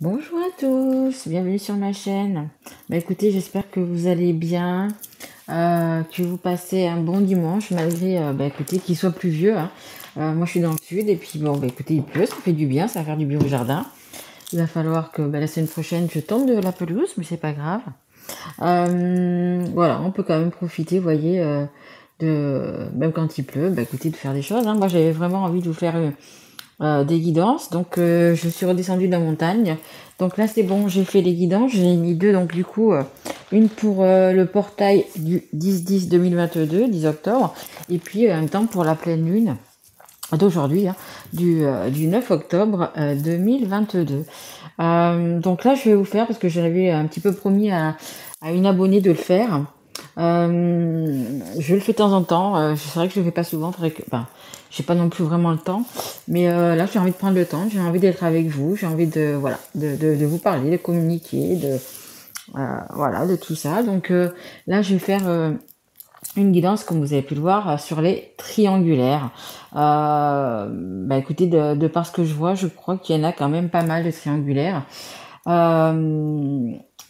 Bonjour à tous, bienvenue sur ma chaîne. Écoutez, j'espère que vous allez bien, que vous passez un bon dimanche malgré écoutez, qu'il soit pluvieux, hein. Moi je suis dans le sud et puis bon écoutez, il pleut, ça fait du bien, ça va faire du bien au jardin. Il va falloir que la semaine prochaine je tente de la pelouse, mais c'est pas grave. Voilà, on peut quand même profiter, vous voyez, même quand il pleut, écoutez, de faire des choses, hein. Moi j'avais vraiment envie de vous faire des guidances. Donc je suis redescendue de la montagne. Donc là c'est bon, j'ai fait les guidances. J'ai mis deux, donc du coup une pour le portail du 10-10-2022, 10 octobre, et puis en même temps pour la pleine lune d'aujourd'hui, hein, du 9 octobre 2022. Donc là je vais vous faire, parce que j'avais un petit peu promis à une abonnée de le faire. Je le fais de temps en temps. C'est vrai que je le fais pas souvent. J'ai pas non plus vraiment le temps. Mais là, j'ai envie de prendre le temps. J'ai envie d'être avec vous. J'ai envie de voilà, de vous parler, de communiquer, voilà, de tout ça. Donc là, je vais faire une guidance, comme vous avez pu le voir, sur les triangulaires. Écoutez, de par ce que je vois, je crois qu'il y en a quand même pas mal de triangulaires.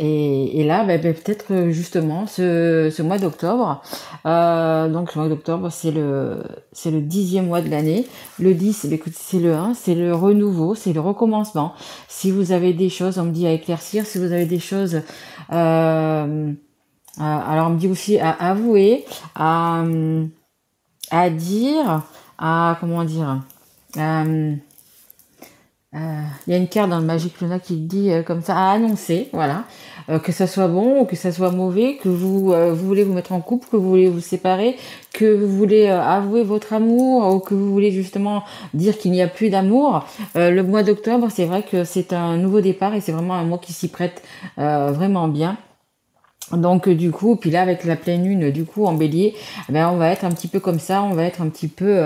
Et là, peut-être justement ce mois d'octobre. Donc le mois d'octobre, c'est le 10e mois de l'année. Le 10, écoutez, c'est le 1, c'est le renouveau, c'est le recommencement. Si vous avez des choses, on me dit à éclaircir. Si vous avez des choses, alors on me dit aussi à avouer, à dire, à comment dire. Il y a une carte dans le Magic Luna qui dit comme ça, à annoncer, voilà, que ça soit bon ou que ça soit mauvais, que vous voulez vous mettre en couple, que vous voulez vous séparer, que vous voulez avouer votre amour, ou que vous voulez justement dire qu'il n'y a plus d'amour. Le mois d'octobre, c'est vrai que c'est un nouveau départ et c'est vraiment un mois qui s'y prête vraiment bien. Donc du coup, puis là avec la pleine lune du coup en bélier, on va être un petit peu comme ça, on va être un petit peu,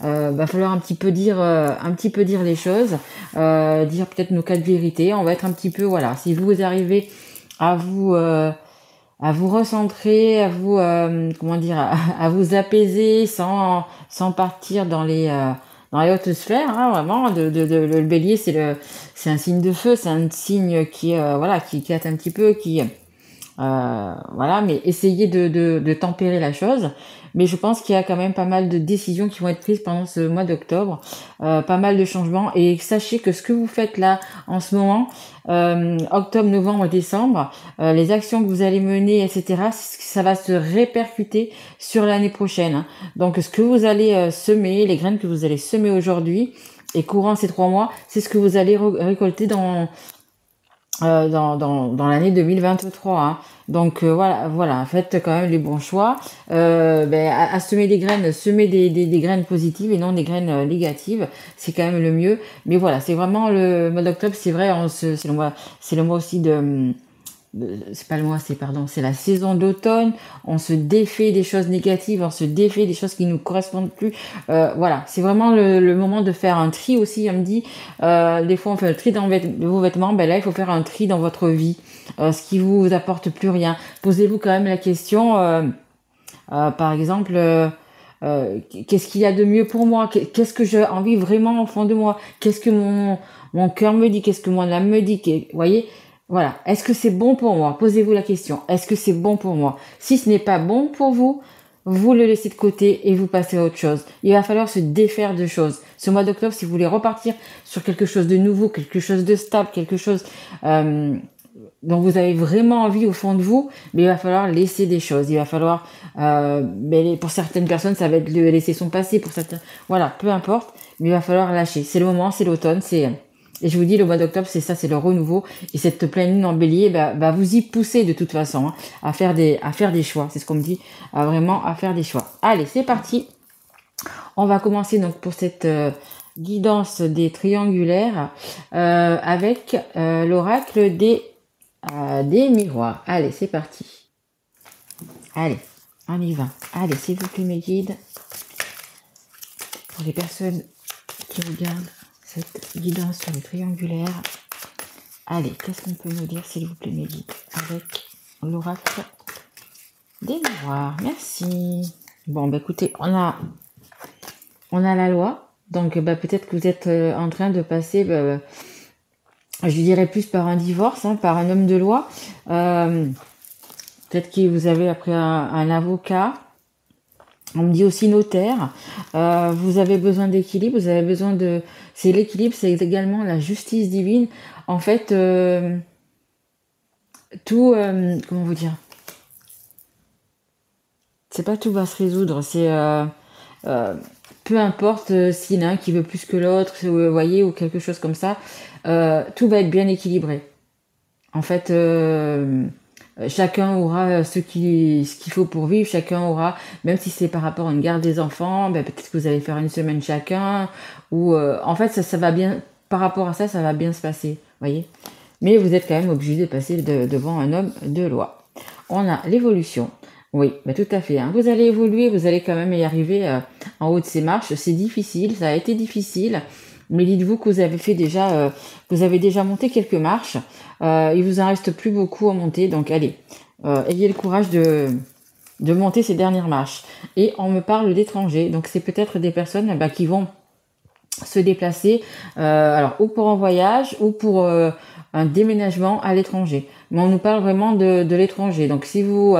va falloir un petit peu dire les choses, dire peut-être nos cas de vérité. On va être un petit peu, voilà, si vous arrivez à vous recentrer, à vous comment dire, à vous apaiser sans partir dans les hautes sphères, hein, vraiment. Le bélier, c'est un signe de feu, c'est un signe qui voilà, qui hâte un petit peu, qui voilà, mais essayez de tempérer la chose. Mais je pense qu'il y a quand même pas mal de décisions qui vont être prises pendant ce mois d'octobre, pas mal de changements. Et sachez que ce que vous faites là en ce moment, octobre, novembre, décembre, les actions que vous allez mener, etc., ça va se répercuter sur l'année prochaine, hein. Donc ce que vous allez semer, les graines que vous allez semer aujourd'hui et courant ces 3 mois, c'est ce que vous allez récolter dans l'année 2023, hein. Donc voilà, faites quand même les bons choix, à semer des graines, semer des graines positives et non des graines négatives, c'est quand même le mieux. Mais voilà, c'est vraiment le mois d'octobre, c'est vrai, c'est le mois aussi c'est pas le mois, c'est la saison d'automne. On se défait des choses négatives, on se défait des choses qui nous correspondent plus. Voilà, c'est vraiment le moment de faire un tri aussi. On me dit, des fois on fait le tri dans vos vêtements, là il faut faire un tri dans votre vie, ce qui vous apporte plus rien. Posez-vous quand même la question, par exemple, qu'est-ce qu'il y a de mieux pour moi? Qu'est-ce que j'ai envie vraiment au fond de moi? Qu'est-ce que mon cœur me dit? Qu'est-ce que mon âme me dit? Vous voyez? Voilà. Est-ce que c'est bon pour moi? Posez-vous la question. Est-ce que c'est bon pour moi? Si ce n'est pas bon pour vous, vous le laissez de côté et vous passez à autre chose. Il va falloir se défaire de choses. Ce mois d'octobre, si vous voulez repartir sur quelque chose de nouveau, quelque chose de stable, quelque chose dont vous avez vraiment envie au fond de vous, mais il va falloir laisser des choses. Il va falloir, pour certaines personnes, ça va être le laisser son passé. Pour certains, voilà, peu importe, mais il va falloir lâcher. C'est le moment, c'est l'automne, et je vous dis, le mois d'octobre, c'est ça, c'est le renouveau. Et cette pleine lune en bélier, va vous y pousser de toute façon, hein, à faire des choix. C'est ce qu'on me dit, vraiment à faire des choix. Allez, c'est parti. On va commencer donc pour cette guidance des triangulaires avec l'oracle des miroirs. Allez, c'est parti. Allez, on y va. Allez, s'il vous plaît, mes guides. Pour les personnes qui regardent cette guidance sur les triangulaires. Allez, qu'est-ce qu'on peut nous dire, s'il vous plaît, mes guides, avec l'oracle des miroirs. Merci. Bon, écoutez, on a la loi. Donc, peut-être que vous êtes en train de passer je dirais plus par un divorce, hein, par un homme de loi. Euh, Peut-être que vous avez après un avocat. On me dit aussi notaire. Vous avez besoin d'équilibre, vous avez besoin de... C'est l'équilibre, c'est également la justice divine. En fait, tout... comment vous dire? C'est pas tout va se résoudre, c'est... euh, peu importe s'il y en a un qui veut plus que l'autre, vous voyez, ou quelque chose comme ça, tout va être bien équilibré. En fait, chacun aura ce qu'il faut pour vivre, chacun aura, même si c'est par rapport à une garde des enfants, ben, peut-être que vous allez faire une semaine chacun, ou en fait ça va bien, par rapport à ça, ça va bien se passer, vous voyez. Mais vous êtes quand même obligé de passer devant un homme de loi. On a l'évolution. Oui, ben tout à fait, hein. Vous allez évoluer, vous allez quand même y arriver en haut de ces marches. C'est difficile, ça a été difficile. Mais dites-vous que vous avez fait déjà, vous avez déjà monté quelques marches. Il vous en reste plus beaucoup à monter, donc allez, ayez le courage de monter ces dernières marches. Et on me parle d'étrangers, donc c'est peut-être des personnes qui vont se déplacer, alors ou pour un voyage ou pour un déménagement à l'étranger. Mais on nous parle vraiment de l'étranger. Donc si vous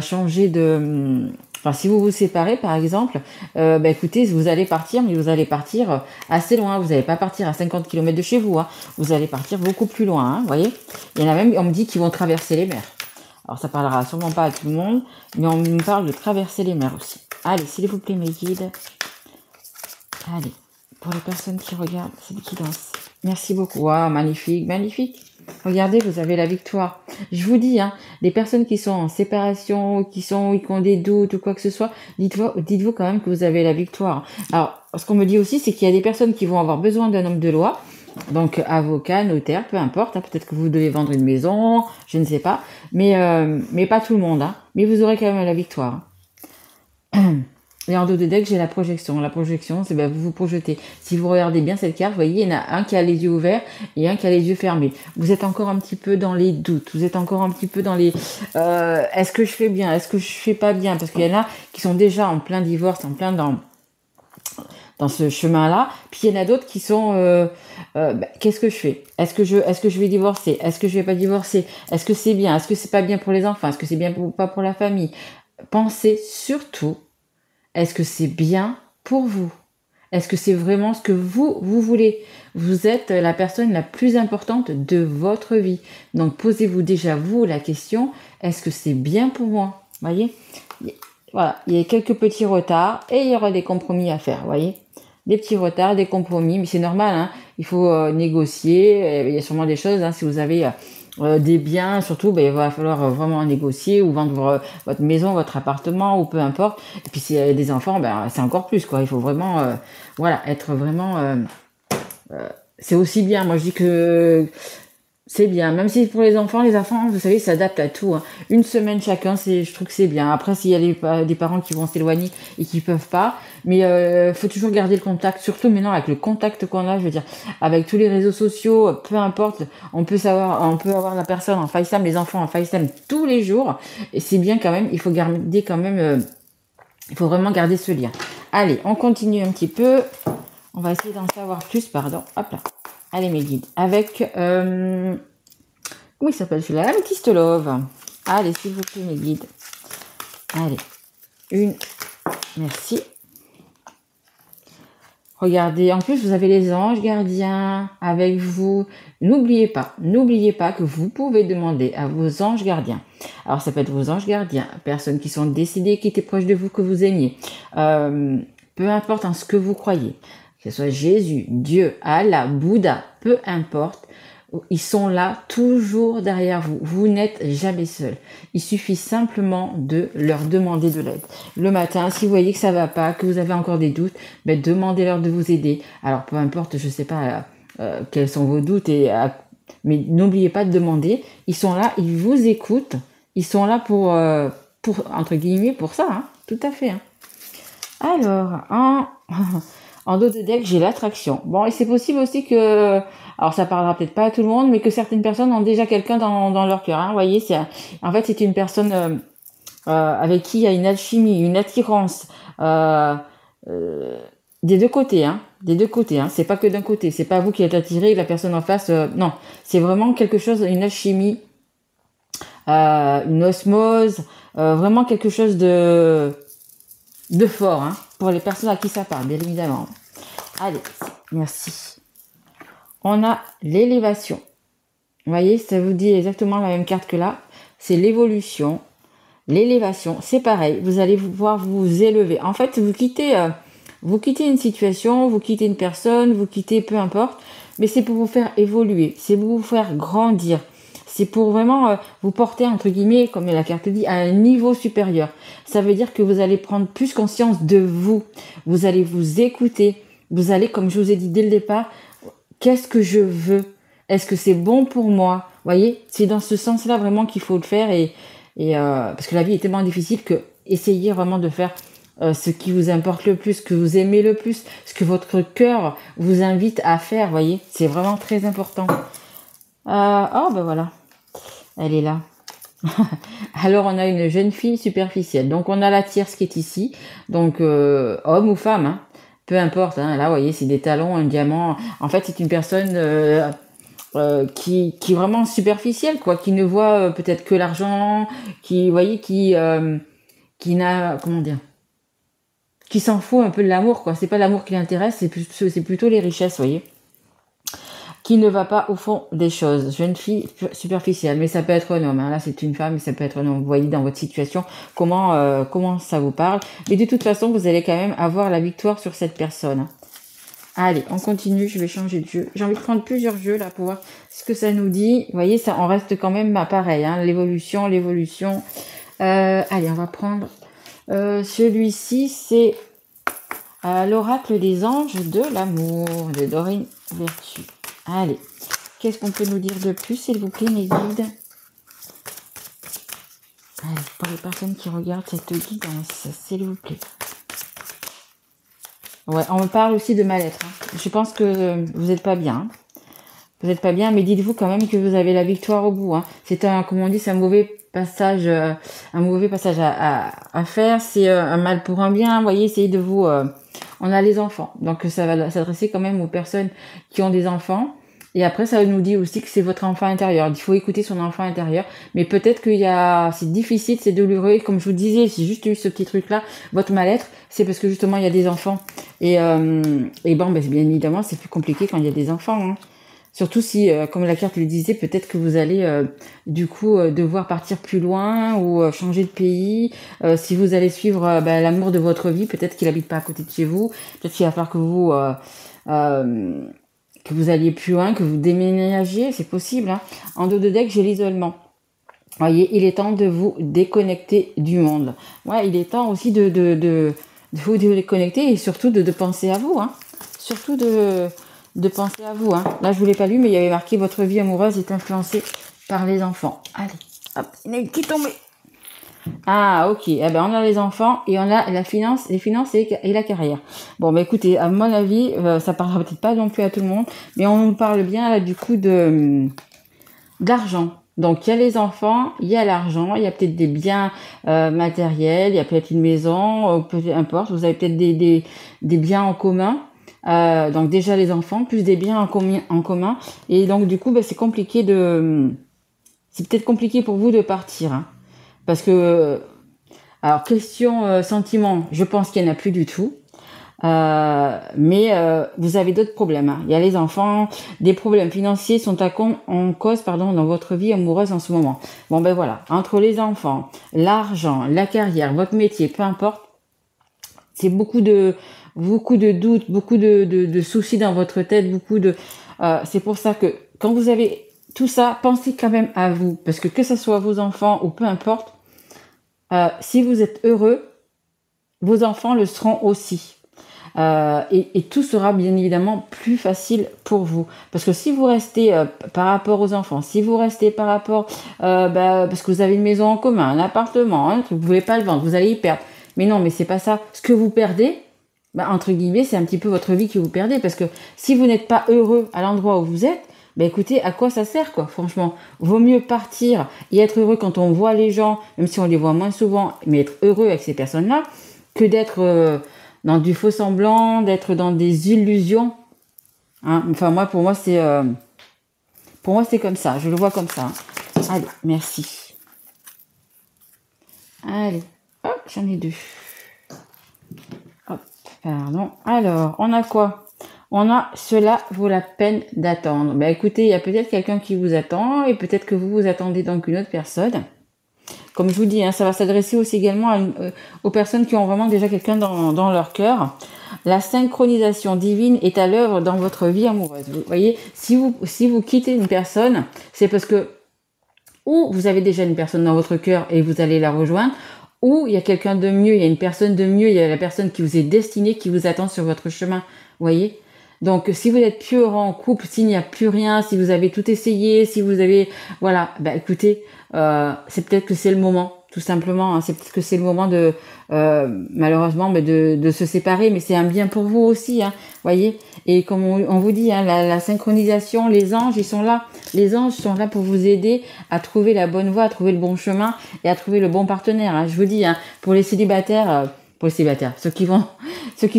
changez de... Enfin, si vous vous séparez, par exemple, écoutez, vous allez partir, mais vous allez partir assez loin. Vous n'allez pas partir à 50 km de chez vous. Hein. Vous allez partir beaucoup plus loin, hein, vous voyez. Il y en a même, on me dit qu'ils vont traverser les mers. Alors, ça parlera sûrement pas à tout le monde, mais on me parle de traverser les mers aussi. Allez, s'il vous plaît, mes guides. Allez, pour les personnes qui regardent, celles qui dansent. Merci beaucoup. Waouh, magnifique, magnifique. Regardez, vous avez la victoire. Je vous dis, hein, les personnes qui sont en séparation, qui ont des doutes ou quoi que ce soit, dites-vous quand même que vous avez la victoire. Alors, ce qu'on me dit aussi, c'est qu'il y a des personnes qui vont avoir besoin d'un homme de loi, donc avocat, notaire, peu importe. Hein, peut-être que vous devez vendre une maison, je ne sais pas, mais pas tout le monde. Hein, mais vous aurez quand même la victoire. Et en dos de deck, j'ai la projection. La projection, c'est vous vous projetez. Si vous regardez bien cette carte, vous voyez, il y en a un qui a les yeux ouverts et un qui a les yeux fermés. Vous êtes encore un petit peu dans les doutes. Vous êtes encore un petit peu dans les... est-ce que je fais bien? Est-ce que je fais pas bien? Parce qu'il y en a qui sont déjà en plein divorce, en plein dans ce chemin-là. Puis il y en a d'autres qui sont... qu'est-ce que je fais? Est-ce que je vais divorcer? Est-ce que je vais pas divorcer? Est-ce que c'est bien? Est-ce que c'est pas bien pour les enfants? Est-ce que c'est bien pas pour la famille? Pensez surtout... Est-ce que c'est bien pour vous? Est-ce que c'est vraiment ce que vous voulez? Vous êtes la personne la plus importante de votre vie. Donc posez-vous déjà vous la question, est-ce que c'est bien pour moi? Voyez? Voilà, il y a quelques petits retards et il y aura des compromis à faire, voyez? Des petits retards, des compromis, mais c'est normal, hein? Il faut négocier, il y a sûrement des choses, hein, si vous avez... des biens, surtout, il va falloir vraiment négocier ou vendre votre maison, votre appartement ou peu importe. Et puis s'il y a des enfants, c'est encore plus quoi. Il faut vraiment, être vraiment. C'est aussi bien. Moi je dis que c'est bien. Même si pour les enfants, vous savez, s'adaptent à tout. Hein. Une semaine chacun, je trouve que c'est bien. Après, s'il y a des parents qui vont s'éloigner et qui peuvent pas, mais faut toujours garder le contact. Surtout maintenant avec le contact qu'on a, je veux dire, avec tous les réseaux sociaux, peu importe, on peut avoir la personne en FaceTime, les enfants en FaceTime tous les jours. Et c'est bien quand même. Il faut garder quand même. Il faut vraiment garder ce lien. Allez, on continue un petit peu. On va essayer d'en savoir plus. Pardon. Hop là. Allez mes guides, avec, comment il s'appelle celui-là? Amethyst Love. Allez, s'il vous plaît mes guides. Allez, merci. Regardez, en plus vous avez les anges gardiens avec vous. N'oubliez pas que vous pouvez demander à vos anges gardiens. Alors ça peut être vos anges gardiens, personnes qui sont décédées, qui étaient proches de vous, que vous aimiez. Peu importe en ce que vous croyez. Que ce soit Jésus, Dieu, Allah, Bouddha, peu importe, ils sont là toujours derrière vous. Vous n'êtes jamais seul. Il suffit simplement de leur demander de l'aide. Le matin, si vous voyez que ça va pas, que vous avez encore des doutes, demandez-leur de vous aider. Alors peu importe, je sais pas quels sont vos doutes, mais n'oubliez pas de demander. Ils sont là, ils vous écoutent. Ils sont là pour entre guillemets, pour ça. Hein, tout à fait. Hein. Alors, en dos de deck, j'ai l'attraction. Bon, et c'est possible aussi que, alors ça parlera peut-être pas à tout le monde, mais que certaines personnes ont déjà quelqu'un dans leur cœur. Hein, vous voyez, en fait, c'est une personne avec qui il y a une alchimie, une attirance. Des deux côtés, hein. Des deux côtés, hein. C'est pas que d'un côté. C'est pas vous qui êtes attiré et la personne en face. Non, c'est vraiment quelque chose, une alchimie, une osmose, vraiment quelque chose de fort, hein, pour les personnes à qui ça parle, bien évidemment. Allez, merci. On a l'élévation. Vous voyez, ça vous dit exactement la même carte que là. C'est l'évolution, l'élévation. C'est pareil, vous allez pouvoir vous élever. En fait, vous quittez une situation, vous quittez une personne, vous quittez peu importe, mais c'est pour vous faire évoluer, c'est pour vous faire grandir. C'est pour vraiment vous porter, entre guillemets, comme la carte dit, à un niveau supérieur. Ça veut dire que vous allez prendre plus conscience de vous. Vous allez vous écouter. Vous allez, comme je vous ai dit dès le départ, qu'est-ce que je veux? Est-ce que c'est bon pour moi? Vous voyez, c'est dans ce sens-là vraiment qu'il faut le faire. Parce que la vie est tellement difficile que essayez vraiment de faire ce qui vous importe le plus, ce que vous aimez le plus, ce que votre cœur vous invite à faire. Vous voyez, c'est vraiment très important. Oh, ben voilà. Elle est là. Alors, on a une jeune fille superficielle. Donc, on a la tierce qui est ici. Donc, homme ou femme, hein, peu importe. Hein. Là, vous voyez, c'est des talons, un diamant. En fait, c'est une personne qui est vraiment superficielle, quoi, qui ne voit peut-être que l'argent, qui, vous voyez, qui n'a, comment dire, qui s'en fout un peu de l'amour, quoi. C'est pas l'amour qui l'intéresse, c'est plutôt les richesses, vous voyez. Qui ne va pas au fond des choses. Jeune fille superficielle, mais ça peut être un homme. Hein. Là, c'est une femme, mais ça peut être un homme. Vous voyez dans votre situation comment ça vous parle. Mais de toute façon, vous allez quand même avoir la victoire sur cette personne. Allez, on continue. Je vais changer de jeu. J'ai envie de prendre plusieurs jeux là pour voir ce que ça nous dit. Vous voyez, ça, on reste quand même pareil. Hein, l'évolution. Allez, on va prendre celui-ci. C'est l'oracle des anges de l'amour de Dorine Virtue. Allez, qu'est-ce qu'on peut nous dire de plus, s'il vous plaît, mes guides? Allez, pour les personnes qui regardent cette guidance, s'il vous plaît. Ouais, on me parle aussi de mal-être. Hein. Je pense que vous n'êtes pas bien. Hein. Vous n'êtes pas bien, mais dites-vous quand même que vous avez la victoire au bout. Hein. C'est comme on dit, c'est un mauvais passage à faire. C'est un mal pour un bien. Vous voyez, essayez de vous... on a les enfants, donc ça va s'adresser quand même aux personnes qui ont des enfants. Et après, ça nous dit aussi que c'est votre enfant intérieur. Il faut écouter son enfant intérieur. Mais peut-être c'est difficile, c'est douloureux. Et comme je vous disais, j'ai juste eu ce petit truc-là. Votre mal-être, c'est parce que justement, il y a des enfants. Et bon, bien évidemment, c'est plus compliqué quand il y a des enfants. Hein. Surtout si, comme la carte le disait, peut-être que vous allez du coup devoir partir plus loin ou changer de pays. Si vous allez suivre l'amour de votre vie, peut-être qu'il habite pas à côté de chez vous. Peut-être qu'il va falloir que vous alliez plus loin, que vous déménagiez, c'est possible. Hein. En dos de deck, j'ai l'isolement. Voyez, il est temps de vous déconnecter du monde. Ouais, il est temps aussi de vous déconnecter et surtout de penser à vous. Hein. Surtout de penser à vous. Hein. Là, je vous l'ai pas lu, mais il y avait marqué « Votre vie amoureuse est influencée par les enfants ». Allez, hop, il y en a une qui est tombée. Ah, ok. Eh ben, on a les enfants et on a les finances et la carrière. Bon, ben écoutez, à mon avis, ça parlera peut-être pas non plus à tout le monde, mais on parle bien là du coup d'argent. Donc il y a les enfants, il y a l'argent, il y a peut-être des biens matériels, il y a peut-être une maison, peu importe. Vous avez peut-être des biens en commun. Donc déjà les enfants plus des biens en commun. Et donc du coup, ben, c'est peut-être compliqué pour vous de partir. Hein. Parce que, alors, question sentiment, je pense qu'il n'y en a plus du tout. Mais vous avez d'autres problèmes. Hein. Il y a les enfants, des problèmes financiers sont en cause dans votre vie amoureuse en ce moment. Bon, ben voilà, entre les enfants, l'argent, la carrière, votre métier, peu importe, c'est beaucoup de doutes, beaucoup de soucis dans votre tête, c'est pour ça que quand vous avez tout ça, pensez quand même à vous. Parce que ce soit vos enfants ou peu importe, si vous êtes heureux, vos enfants le seront aussi. Et tout sera bien évidemment plus facile pour vous. Parce que si vous restez par rapport aux enfants, si vous restez par rapport, parce que vous avez une maison en commun, un appartement, un truc, vous ne pouvez pas le vendre, vous allez y perdre. Mais non, mais c'est pas ça. Ce que vous perdez, entre guillemets, c'est un petit peu votre vie que vous perdez. Parce que si vous n'êtes pas heureux à l'endroit où vous êtes, écoutez, à quoi ça sert, quoi, franchement. Vaut mieux partir et être heureux quand on voit les gens, même si on les voit moins souvent, mais être heureux avec ces personnes-là, que d'être dans du faux semblant, d'être dans des illusions. Hein. Enfin, moi, pour moi, c'est comme ça. Je le vois comme ça. Hein. Allez, merci. Allez, hop, j'en ai 2. Hop, pardon. Alors, on a quoi? On a cela vaut la peine d'attendre. Ben écoutez, il y a peut-être quelqu'un qui vous attend et peut-être que vous vous attendez donc une autre personne. Comme je vous dis, hein, ça va s'adresser aussi également aux personnes qui ont vraiment déjà quelqu'un dans leur cœur. La synchronisation divine est à l'œuvre dans votre vie amoureuse. Vous voyez, si vous quittez une personne, c'est parce que ou vous avez déjà une personne dans votre cœur et vous allez la rejoindre, ou il y a quelqu'un de mieux, il y a une personne de mieux, il y a la personne qui vous est destinée, qui vous attend sur votre chemin. Vous voyez ? Donc, si vous êtes plus heureux en couple, s'il n'y a plus rien, si vous avez tout essayé, si vous avez, voilà, ben écoutez, c'est peut-être que c'est le moment, tout simplement. Hein, c'est peut-être que c'est le moment de, malheureusement, de se séparer, mais c'est un bien pour vous aussi, hein, voyez. Et comme on vous dit, hein, la synchronisation, les anges, ils sont là. Les anges sont là pour vous aider à trouver la bonne voie, à trouver le bon chemin et à trouver le bon partenaire. Hein. Je vous dis, hein, pour les célibataires. Pour les célibataires, ceux qui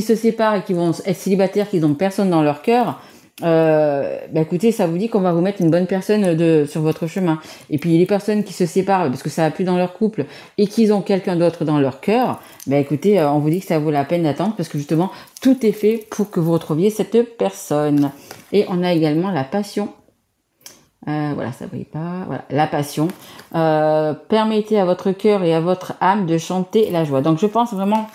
se séparent et qui vont être célibataires, qui n'ont personne dans leur cœur, écoutez, ça vous dit qu'on va vous mettre une bonne personne sur votre chemin. Et puis les personnes qui se séparent parce que ça va plus dans leur couple et qu'ils ont quelqu'un d'autre dans leur cœur, écoutez, on vous dit que ça vaut la peine d'attendre parce que justement tout est fait pour que vous retrouviez cette personne. Et on a également la passion. Voilà, ça ne brille pas. Voilà, la passion. Permettez à votre cœur et à votre âme de chanter la joie. Donc, je pense vraiment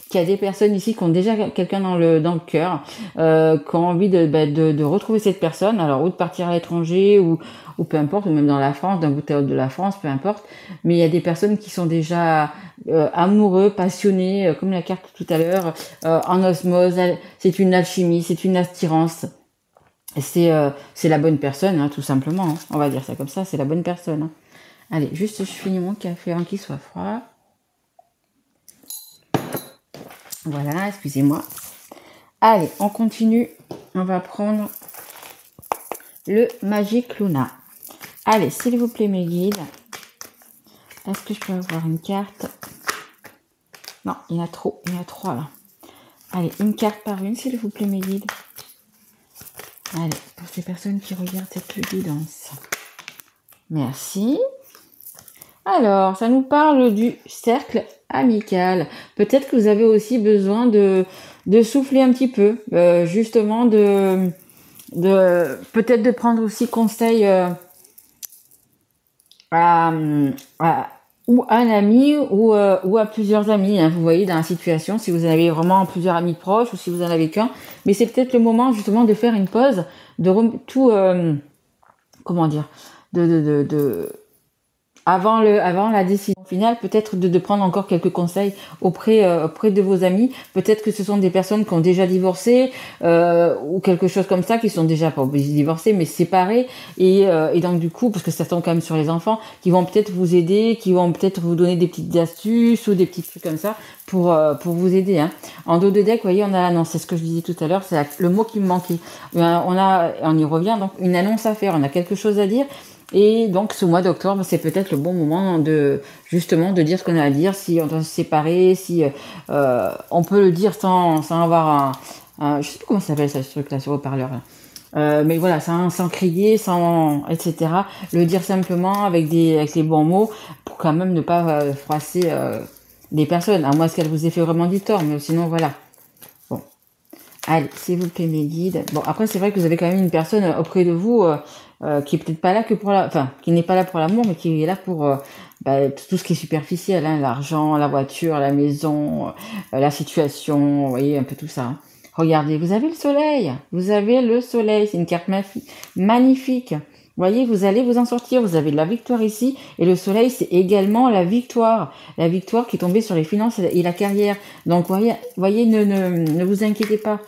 qu'il y a des personnes ici qui ont déjà quelqu'un dans le cœur, qui ont envie de retrouver cette personne. Alors, ou de partir à l'étranger, ou peu importe, ou même dans la France, d'un bout à l'autre de la France, peu importe. Mais il y a des personnes qui sont déjà amoureux, passionnés, comme la carte tout à l'heure, en osmose. C'est une alchimie, c'est une attirance. C'est la bonne personne, hein, tout simplement. Hein. On va dire ça comme ça, c'est la bonne personne. Hein. Allez, juste je finis mon café avant qu'il soit froid. Voilà, excusez-moi. Allez, on continue. On va prendre le Magic Luna. Allez, s'il vous plaît, mes guides. Est-ce que je peux avoir une carte? Non, il y en a trop. Il y en a 3 là. Allez, une carte par une, s'il vous plaît, mes guides. Allez, pour ces personnes qui regardent cette guidance. Merci. Alors, ça nous parle du cercle amical. Peut-être que vous avez aussi besoin de souffler un petit peu. Justement, peut-être de prendre aussi conseil ou à un ami ou à plusieurs amis. Hein, vous voyez, dans la situation, si vous en avez vraiment plusieurs amis proches ou si vous en avez qu'un. Mais c'est peut-être le moment justement de faire une pause, avant la décision finale, peut-être de prendre encore quelques conseils auprès de vos amis. Peut-être que ce sont des personnes qui ont déjà divorcé ou quelque chose comme ça, qui sont déjà pas obligés de divorcer, mais séparés. Et donc du coup, parce que ça tombe quand même sur les enfants, qui vont peut-être vous aider, qui vont peut-être vous donner des petites astuces ou des petits trucs comme ça pour vous aider. Hein. En dos de deck, vous voyez, on a l'annonce. C'est ce que je disais tout à l'heure, c'est le mot qui me manquait. On y revient, donc une annonce à faire, on a quelque chose à dire. Et donc ce mois d'octobre, c'est peut-être le bon moment de dire ce qu'on a à dire, si on doit se séparer, si on peut le dire sans avoir je sais pas comment ça s'appelle ça, ce truc-là, ce haut-parleur là. Mais voilà, sans crier, etc. Le dire simplement avec les bons mots pour quand même ne pas froisser des personnes, à moins qu'elles vous aient fait vraiment du tort, mais sinon voilà. Bon, allez, s'il vous plaît mes guides. Bon, après c'est vrai que vous avez quand même une personne auprès de vous qui est peut-être pas là que qui n'est pas là pour l'amour, mais qui est là pour tout ce qui est superficiel, hein, l'argent, la voiture, la maison, la situation, vous voyez un peu tout ça. Hein. Regardez, vous avez le soleil, c'est une carte magnifique. Vous voyez, vous allez vous en sortir, vous avez de la victoire ici, et le soleil, c'est également la victoire qui est tombée sur les finances et la carrière. Donc, voyez, ne vous inquiétez pas.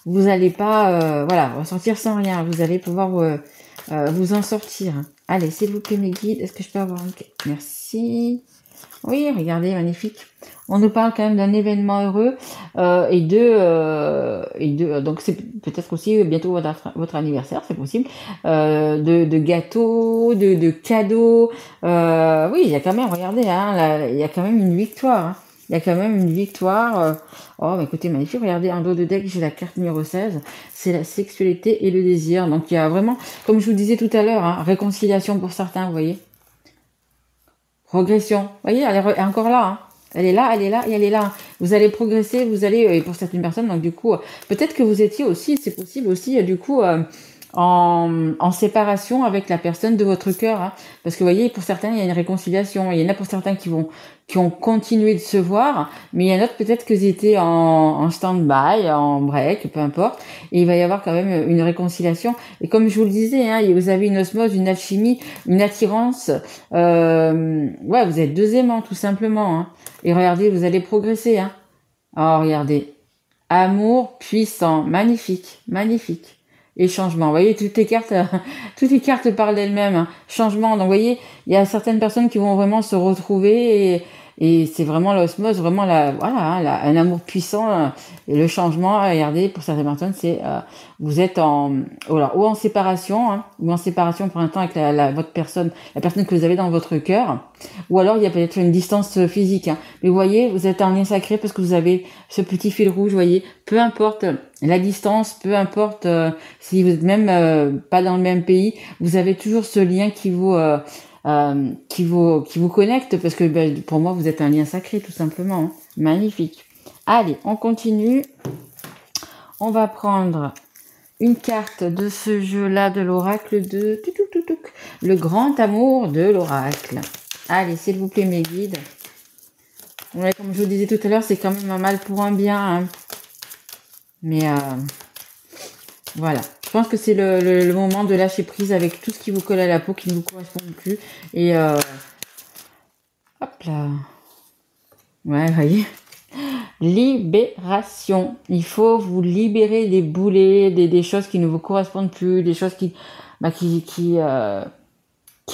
Vous n'allez pas ressortir sans rien. Vous allez pouvoir vous en sortir. Allez, s'il vous plaît, mes guides, est-ce que je peux avoir une... Merci. Oui, regardez, magnifique. On nous parle quand même d'un événement heureux donc c'est peut-être aussi bientôt votre anniversaire, c'est possible. De gâteaux, de cadeaux. Oui, il y a quand même, regardez, hein, il y a quand même une victoire. Hein. Il y a quand même une victoire. Oh, bah écoutez, magnifique. Regardez, en dos de deck, j'ai la carte numéro 16. C'est la sexualité et le désir. Donc, il y a vraiment, comme je vous disais tout à l'heure, hein, réconciliation pour certains, vous voyez. Progression. Vous voyez, elle est encore là. Hein. Elle est là et elle est là. Vous allez progresser, vous allez, et pour certaines personnes, donc du coup, peut-être que vous étiez aussi, c'est possible aussi, du coup, en séparation avec la personne de votre cœur. Hein. Parce que vous voyez, pour certains, il y a une réconciliation. Il y en a pour certains qui ont continué de se voir, mais il y en a d'autres peut-être qu'ils étaient en stand-by, en break, peu importe. Et il va y avoir quand même une réconciliation. Et comme je vous le disais, hein, vous avez une osmose, une alchimie, une attirance. Ouais, vous êtes deux aimants, tout simplement. Hein. Et regardez, vous allez progresser. Hein. Oh, regardez. Amour puissant, magnifique, magnifique. Et changement. Vous voyez, toutes les cartes parlent d'elles-mêmes. Hein. Changement. Donc, vous voyez, il y a certaines personnes qui vont vraiment se retrouver et c'est vraiment l'osmose, vraiment un amour puissant. Et le changement, regardez, pour certaines personnes, c'est, vous êtes ou en séparation, hein, ou en séparation pour un temps avec votre personne, la personne que vous avez dans votre cœur. Ou alors, il y a peut-être une distance physique. Hein. Mais vous voyez, vous êtes en lien sacré parce que vous avez ce petit fil rouge, vous voyez. Peu importe la distance, peu importe si vous êtes même pas dans le même pays, vous avez toujours ce lien qui vous connecte parce que pour moi, vous êtes un lien sacré, tout simplement. Hein. Magnifique. Allez, on continue. On va prendre une carte de ce jeu-là, de l'oracle de le grand amour de l'oracle. Allez, s'il vous plaît, mes guides. Ouais, comme je vous disais tout à l'heure, c'est quand même un mal pour un bien. Hein. Mais voilà. Je pense que c'est le moment de lâcher prise avec tout ce qui vous colle à la peau, qui ne vous correspond plus. Et hop là. Ouais, voyez. Libération. Il faut vous libérer des boulets, des choses qui ne vous correspondent plus, des choses qui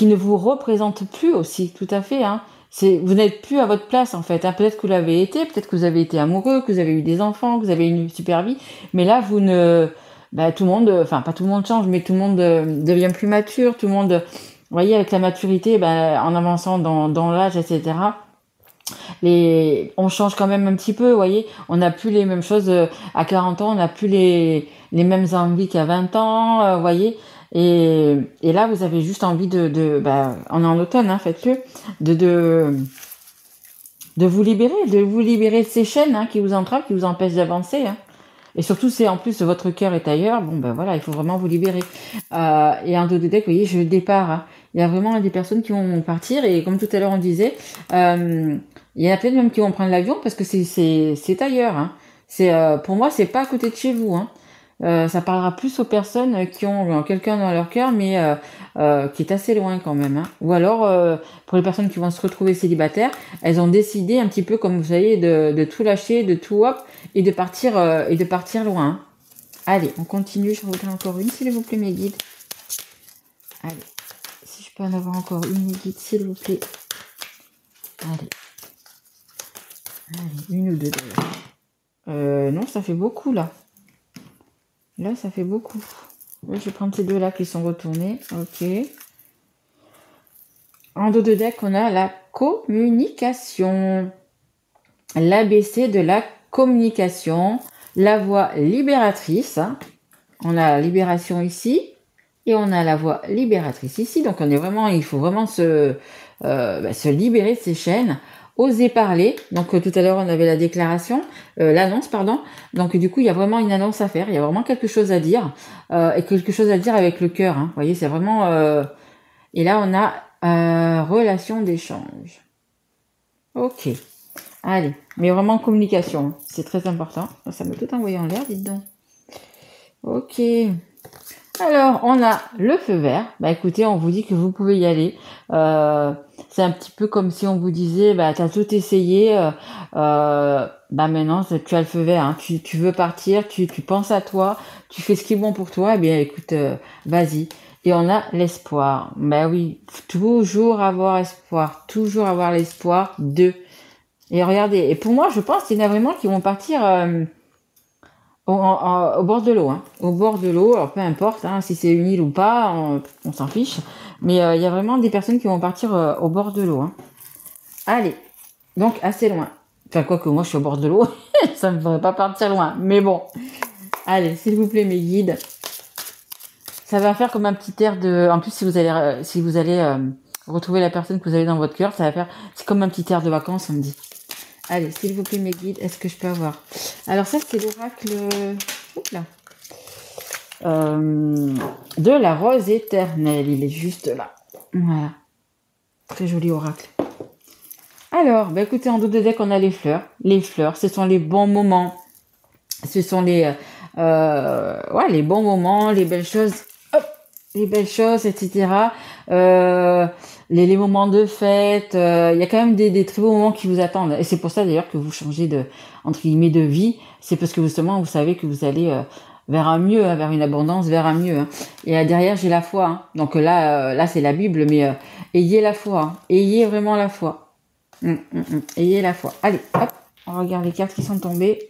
ne vous représentent plus aussi, tout à fait. Hein. Vous n'êtes plus à votre place en fait. Hein. Peut-être que vous l'avez été, peut-être que vous avez été amoureux, que vous avez eu des enfants, que vous avez eu une super vie, mais là tout le monde, enfin pas tout le monde change, mais tout le monde devient plus mature, tout le monde, vous voyez, avec la maturité, en avançant dans l'âge, etc. On change quand même un petit peu, vous voyez, on n'a plus les mêmes choses à 40 ans, on n'a plus les mêmes envies qu'à 20 ans, vous voyez. Et là, vous avez juste envie on est en automne, hein, faites-le, de vous libérer de ces chaînes hein, qui vous entravent, qui vous empêchent d'avancer. Hein. Et surtout, en plus votre cœur est ailleurs, voilà, il faut vraiment vous libérer. Et en dos de deck, vous voyez, je départ. Hein. Il y a vraiment des personnes qui vont partir et comme tout à l'heure on disait, il y en a peut-être même qui vont prendre l'avion parce que c'est ailleurs. Hein. Pour moi, c'est pas à côté de chez vous. Hein. Ça parlera plus aux personnes qui ont quelqu'un dans leur cœur, mais qui est assez loin quand même. Hein. Ou alors, pour les personnes qui vont se retrouver célibataires, elles ont décidé un petit peu, comme vous savez, de tout lâcher, de tout hop, et de partir loin. Hein. Allez, on continue. Je voudrais encore une, s'il vous plaît, mes guides. Allez, si je peux en avoir encore une, mes guides, s'il vous plaît. Allez, une ou deux d'ailleurs. Non, ça fait beaucoup là. Là, ça fait beaucoup. Oui, je vais prendre ces deux-là qui sont retournés. Ok. En dos de deck, on a la communication. L'ABC de la communication. La voix libératrice. On a la libération ici. Et on a la voix libératrice ici. Donc, il faut vraiment se libérer de ces chaînes. Oser parler. Donc, tout à l'heure, on avait la déclaration, l'annonce, pardon. Donc, du coup, il y a vraiment une annonce à faire. Il y a vraiment quelque chose à dire. Et quelque chose à dire avec le cœur. Hein. Vous voyez, c'est vraiment... Et là, on a relation d'échange. Ok. Allez. Mais vraiment communication. C'est très important. Ça m'a tout envoyé en l'air, dites donc. Ok. Alors, on a le feu vert. Écoutez, on vous dit que vous pouvez y aller. C'est un petit peu comme si on vous disait, t'as tout essayé. Maintenant, tu as le feu vert. Hein. Tu veux partir, tu penses à toi, tu fais ce qui est bon pour toi. Eh bien, écoute, vas-y. Et on a l'espoir. Oui, toujours avoir espoir. Toujours avoir l'espoir de... Et regardez, et pour moi, je pense qu'il y en a vraiment qui vont partir... au bord de l'eau, hein. Au bord de l'eau, alors peu importe hein, si c'est une île ou pas, on s'en fiche. Mais il y a vraiment des personnes qui vont partir au bord de l'eau. Hein. Allez, donc assez loin. Enfin, quoi que moi, je suis au bord de l'eau. Ça ne me ferait pas partir loin. Mais bon. Allez, s'il vous plaît, mes guides. Ça va faire comme un petit air de... En plus, si vous allez retrouver la personne que vous avez dans votre cœur, ça va faire... C'est comme un petit air de vacances, on me dit. Allez, s'il vous plaît, mes guides, est-ce que je peux avoir... Alors ça, c'est l'oracle... Oups là. De la rose éternelle. Il est juste là. Voilà. Très joli oracle. Alors, bah écoutez, en dos de deck, on a les fleurs. Les fleurs, ce sont les bons moments. Ce sont les bons moments, les belles choses. Hop, les belles choses, etc. Les moments de fête. Il y a quand même des très beaux moments qui vous attendent. Et c'est pour ça d'ailleurs que vous changez entre guillemets, de vie. C'est parce que justement, vous savez que vous allez vers un mieux, hein, vers une abondance, vers un mieux. Hein. Et derrière, j'ai la foi. Hein. Donc là, c'est la Bible, mais ayez la foi. Hein. Ayez vraiment la foi. Ayez la foi. Allez, hop, on regarde les cartes qui sont tombées.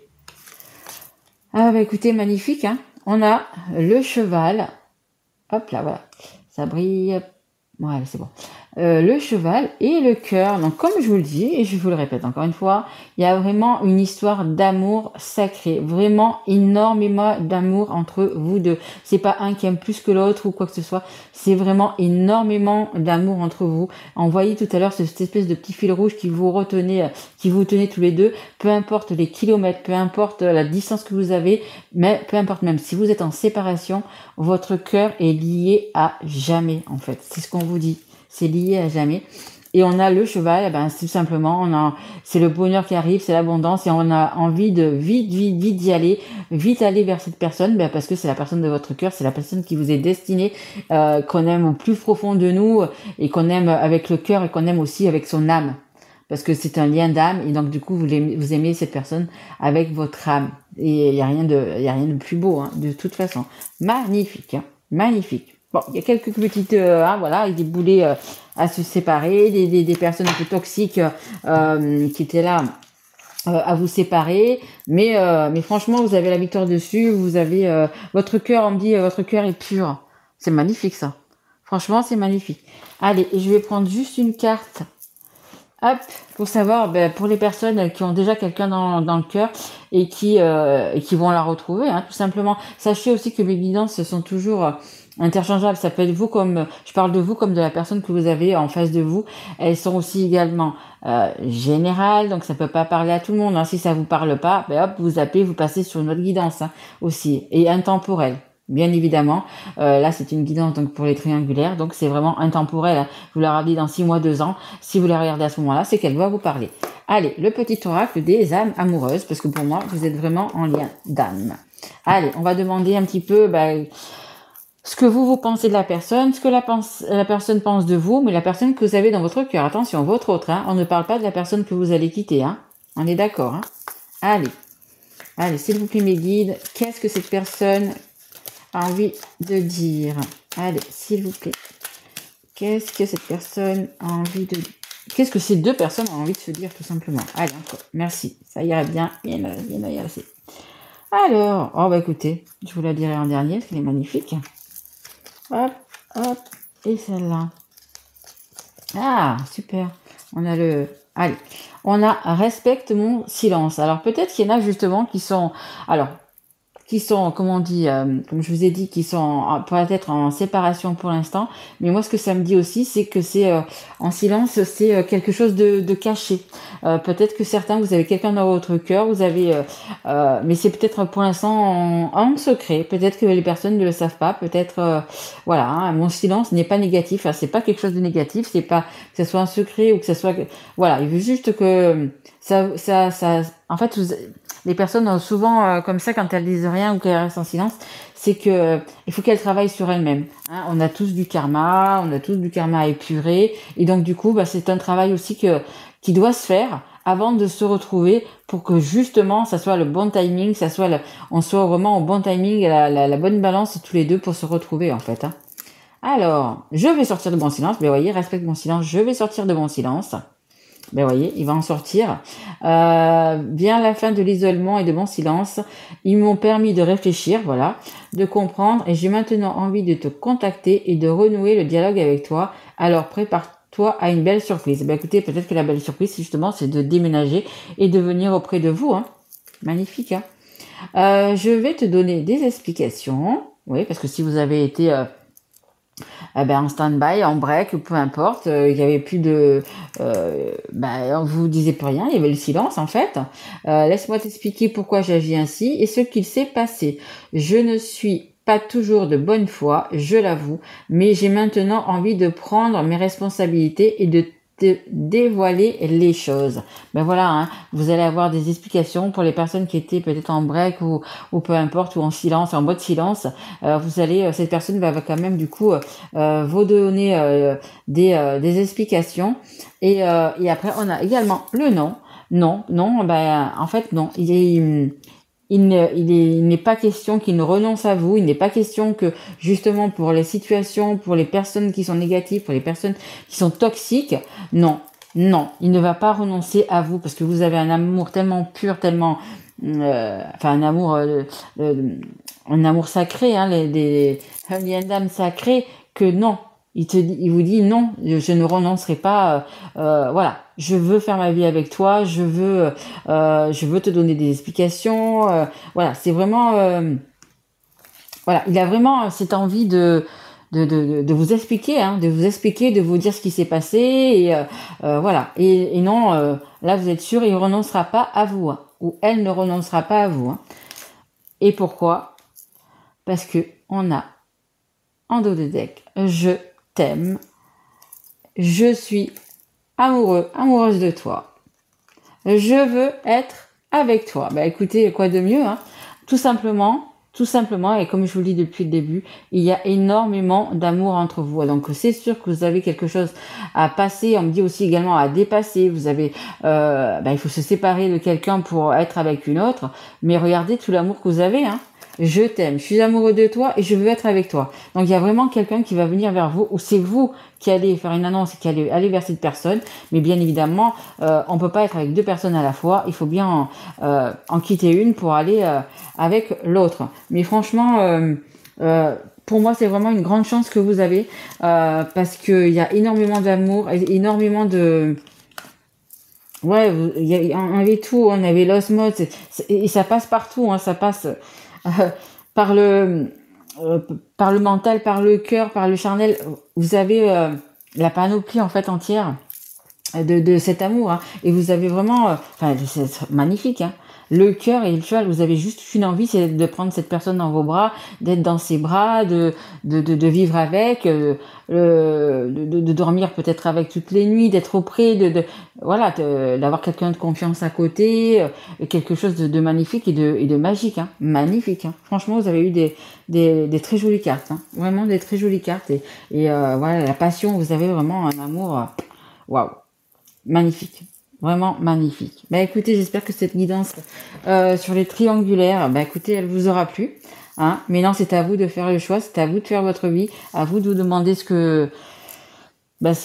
Ah bah écoutez, magnifique, hein. On a le cheval. Hop là, voilà. Ça brille. Voilà, c'est bon. Le cheval et le cœur. Donc comme je vous le dis, et je vous le répète encore une fois, il y a vraiment une histoire d'amour sacré. Vraiment énormément d'amour entre vous deux. C'est pas un qui aime plus que l'autre ou quoi que ce soit. C'est vraiment énormément d'amour entre vous. On voyait tout à l'heure cette espèce de petit fil rouge qui vous tenait tous les deux. Peu importe les kilomètres, peu importe la distance que vous avez, mais peu importe même si vous êtes en séparation, votre cœur est lié à jamais en fait. C'est ce qu'on vous dit. C'est lié à jamais. Et on a le cheval, tout simplement, c'est le bonheur qui arrive, c'est l'abondance, et on a envie de vite d'y aller, vite aller vers cette personne, parce que c'est la personne de votre cœur, c'est la personne qui vous est destinée, qu'on aime au plus profond de nous, et qu'on aime avec le cœur, et qu'on aime aussi avec son âme. Parce que c'est un lien d'âme, et donc du coup, vous aimez cette personne avec votre âme. Et il y a rien de plus beau, hein, de toute façon. Magnifique, hein, magnifique. Bon, il y a quelques petites, avec des boulets à se séparer, des personnes un peu toxiques qui étaient là à vous séparer, mais franchement, vous avez la victoire dessus. Vous avez votre cœur, on me dit, votre cœur est pur. C'est magnifique ça. Franchement, c'est magnifique. Allez, et je vais prendre juste une carte. Hop, pour savoir, pour les personnes qui ont déjà quelqu'un dans le cœur et qui vont la retrouver, hein, tout simplement. Sachez aussi que mes guidances sont toujours interchangeables. Ça peut être vous je parle de vous comme de la personne que vous avez en face de vous. Elles sont aussi également générales, donc ça peut pas parler à tout le monde. Hein. Si ça vous parle pas, hop, vous zappez, vous passez sur une autre guidance aussi, et intemporelle. Bien évidemment, là c'est une guidance donc pour les triangulaires, donc c'est vraiment intemporel. Hein. Je vous la regarde dans 6 mois, 2 ans. Si vous la regardez à ce moment-là, c'est qu'elle doit vous parler. Allez, le petit oracle des âmes amoureuses, parce que pour moi, vous êtes vraiment en lien d'âme. Allez, on va demander un petit peu ce que vous pensez de la personne, ce que la personne pense de vous, mais la personne que vous avez dans votre cœur. Attention, votre autre, hein, on ne parle pas de la personne que vous allez quitter. Hein. On est d'accord. Hein. Allez, s'il vous plaît mes guides, qu'est-ce que cette personne a envie de dire? Allez, s'il vous plaît. Qu'est-ce que cette personne a envie de dire? Qu'est-ce que ces deux personnes ont envie de se dire, tout simplement? Allez, encore. Merci. Ça irait bien. Il y en a assez. Alors, écoutez, je vous la dirai en dernier, parce qu'elle est magnifique. Hop, et celle-là. Ah, super. Allez, on a respecte mon silence. Alors, peut-être qu'il y en a justement qui sont... comment on dit, comme je vous ai dit, qui sont peut-être en séparation pour l'instant. Mais moi, ce que ça me dit aussi, c'est que c'est en silence, c'est quelque chose de caché. Peut-être que certains, vous avez quelqu'un dans votre cœur, mais c'est peut-être pour l'instant en secret. Peut-être que les personnes ne le savent pas. Peut-être, mon silence n'est pas négatif. Enfin, c'est pas quelque chose de négatif. C'est pas que ce soit un secret ou que ce soit, voilà. Il veut juste que ça. En fait, les personnes ont souvent comme ça quand elles disent rien ou qu'elles restent en silence, c'est que il faut qu'elles travaillent sur elles-mêmes. Hein. On a tous du karma à épurer, et donc du coup, c'est un travail aussi qui doit se faire avant de se retrouver pour que justement ça soit le bon timing, on soit vraiment au bon timing, la bonne balance tous les deux pour se retrouver en fait. Hein. Alors, je vais sortir de mon silence. Vous voyez, respecte mon silence. Je vais sortir de mon silence. Vous voyez, il va en sortir. Bien la fin de l'isolement et de mon silence, ils m'ont permis de réfléchir, de comprendre, et j'ai maintenant envie de te contacter et de renouer le dialogue avec toi. Alors toi à une belle surprise. Ben écoutez, peut-être que la belle surprise, justement, c'est de déménager et de venir auprès de vous. Hein. Magnifique. Hein. Je vais te donner des explications. Oui, parce que si vous avez été en stand-by, en break, ou peu importe, il y avait plus de... on vous disait plus rien, il y avait le silence en fait. Laisse-moi t'expliquer pourquoi j'agis ainsi et ce qu'il s'est passé. Je ne suis pas toujours de bonne foi, je l'avoue, mais j'ai maintenant envie de prendre mes responsabilités et de dévoiler les choses. Ben voilà, hein, vous allez avoir des explications pour les personnes qui étaient peut-être en break ou peu importe, ou en silence, en mode silence. Vous allez, cette personne va quand même du coup vous donner des explications. Et après, on a également le non. Non, non, en fait non. Il n'est pas question qu'il ne renonce à vous, il n'est pas question que justement pour les situations, pour les personnes qui sont négatives, pour les personnes qui sont toxiques, non, non, il ne va pas renoncer à vous parce que vous avez un amour tellement pur, tellement, un amour sacré, hein, les liens d'âme sacrés, que non, il vous dit non, je ne renoncerai pas, voilà, je veux faire ma vie avec toi, je veux te donner des explications, voilà, c'est vraiment, voilà, il a vraiment cette envie de vous expliquer, hein, de vous expliquer, de vous dire ce qui s'est passé, et voilà, et non, là vous êtes sûr, il ne renoncera pas à vous, hein, ou elle ne renoncera pas à vous, hein. Et pourquoi? Parce que on a en dos de deck, je t'aime, je suis amoureux, amoureuse de toi, je veux être avec toi. Bah écoutez, quoi de mieux, hein? Tout simplement, et comme je vous le dis depuis le début, il y a énormément d'amour entre vous. Donc c'est sûr que vous avez quelque chose à passer, on me dit aussi également à dépasser. Vous avez, il faut se séparer de quelqu'un pour être avec une autre, mais regardez tout l'amour que vous avez, hein. Je t'aime, je suis amoureux de toi et je veux être avec toi. Donc il y a vraiment quelqu'un qui va venir vers vous, ou c'est vous qui allez faire une annonce et qui allez aller vers cette personne. Mais bien évidemment, on peut pas être avec deux personnes à la fois. Il faut bien en quitter une pour aller avec l'autre. Mais franchement, pour moi, c'est vraiment une grande chance que vous avez parce qu'il y a énormément d'amour, énormément de... Ouais, on avait tout, on avait l'osmose, et ça passe partout, hein, ça passe par le mental, par le cœur, par le charnel. Vous avez la panoplie en fait entière de cet amour, hein, et vous avez vraiment, c'est magnifique, hein. Le cœur et le cheval, vous avez juste une envie, c'est de prendre cette personne dans vos bras, d'être dans ses bras, de vivre avec, de dormir peut-être avec toutes les nuits, d'être auprès, d'avoir quelqu'un de confiance à côté, quelque chose de magnifique et de magique, hein, magnifique, hein. Franchement, vous avez eu des très jolies cartes, hein, vraiment des très jolies cartes, et voilà, la passion, vous avez vraiment un amour, waouh, magnifique. Vraiment magnifique. Écoutez, j'espère que cette guidance sur les triangulaires, écoutez, elle vous aura plu. Hein. Mais non, c'est à vous de faire le choix, c'est à vous de faire votre vie, à vous de vous demander si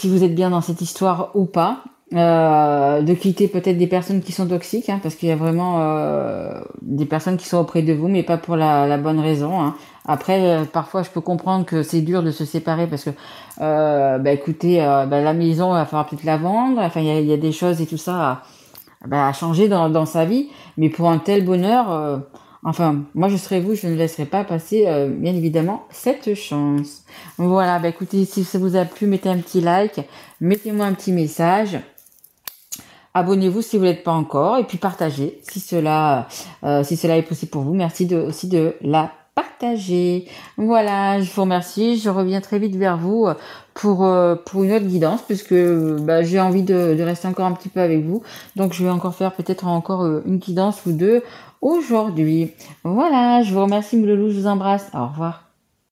vous êtes bien dans cette histoire ou pas. De quitter peut-être des personnes qui sont toxiques, hein, parce qu'il y a vraiment des personnes qui sont auprès de vous, mais pas pour la bonne raison, hein. Après, parfois, je peux comprendre que c'est dur de se séparer parce que, écoutez, la maison, il va falloir peut-être la vendre. Enfin, il y a des choses et tout ça à changer dans sa vie. Mais pour un tel bonheur, moi, je serais vous, je ne laisserai pas passer, bien évidemment, cette chance. Voilà, écoutez, si ça vous a plu, mettez un petit like, mettez-moi un petit message. Abonnez-vous si vous ne l'êtes pas encore, et puis partagez si cela est possible pour vous. Merci aussi de la partager. Voilà, je vous remercie. Je reviens très vite vers vous pour une autre guidance, puisque j'ai envie de rester encore un petit peu avec vous. Donc je vais encore faire peut-être encore une guidance ou deux aujourd'hui. Voilà, je vous remercie, mes loulous, je vous embrasse. Au revoir.